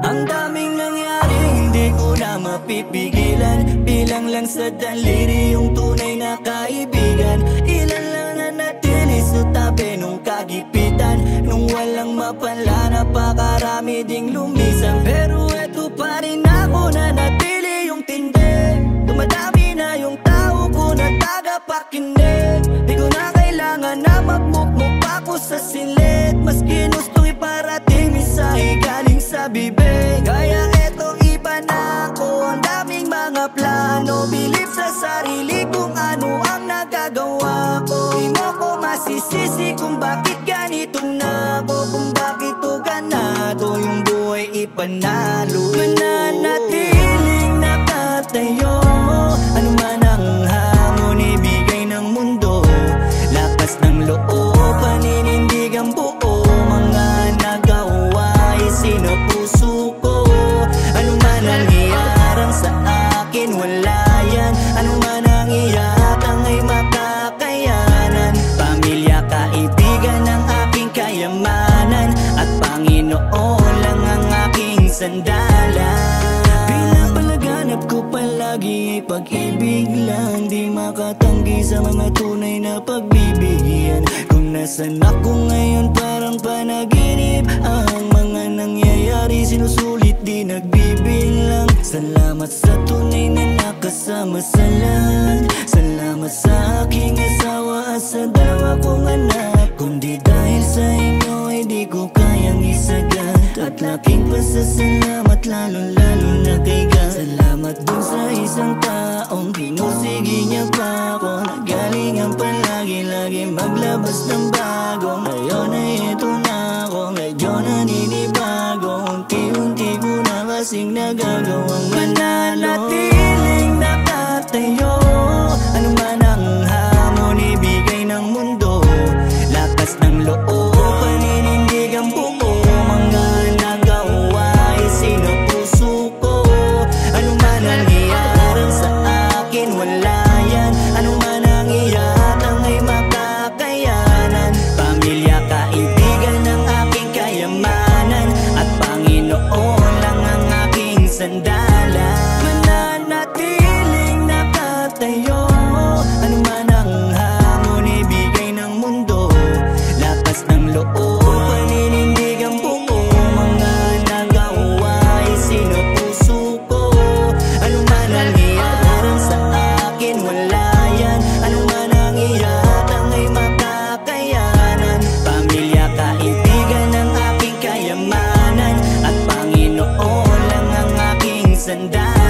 Ang daming nangyari, hindi ko na mapipigilan. Bilang lang sa daliri yung tunay na kaibigan. Ilan lang na natili sa tabi nung kagipitan. Nung walang mapala, napakarami ding lumisan. Pero eto pa rin ako na natili yung tindi. Dumadami na yung tao ko na tagapakinig. Di ko na kailangan na magmukmuk pa ko sa silid. Mas ginustong iparating mensahe galing sa bibig. Kaya etong iba na ako, ang daming mga plano. Bilib sa sarili kung ano ang nagagawa ko. Di mo ko masisisi kung bakit ganito na ako, kung bakit to ganado yung buhay ipanalo. Mananatiling nakatayo, ano man ang hamon ibigay ng mundo. Lakas ng loob, paninindig ang buo. Mga nagawa isinapuso ko. Ano man ang iyarang sa akin, wala yan. Ano man ang iyatang ay makakayanan. Pamilya, kaibigan ang aking kayamanan. At Panginoon lang ang aking sandalan. Pinapalaganap ko palagi ay pag-ibig lang. Di makatanggi sa mga tunay na pagbibigyan. Kung nasan ako ngayon parang panaginip. Ang mga nangyayari sinusulit di nagbibilang. Salamat sa tunay na nakasama sa lahat. Salamat sa aking asawa at sa dalawa kong anak. Kundi dahil sa inyo ay di ko kayang isagad. At laking pasasalamat lalo na kay God. Salamat dun sa isang taong pinusigi niya pa ako. Nagalingan palagi-lagi maglabas ng bago. Ngayon ay ito na ako, medyo naninibago. Unti-unti ko na kasing nagagawang mananatiling nakatayo. Ano man ang hamon ibigay ng mundo. Lakas ng loob, paninindig ang buo. Mga nagawa isinapuso ko. Ano man ang iyarang sa akin, wala yan. Ano man ang iyatang ay makakayanan. Pamilya, kaibigan ang aking kayamanan. At Panginoon lang ang aking sandalan. Mananatiling nakatayo. Ano man ang hamon ibigay ng mundo. Lakas ng loob, paninindig ang buo. Mga nagawa isinapuso ko. Ano man ang iyarang sa akin, wala yan. Ano man ang iyatang ay makakayanan. Pamilya, kaibigan ang aking kayamanan. At Panginoon lang ang aking sandalan.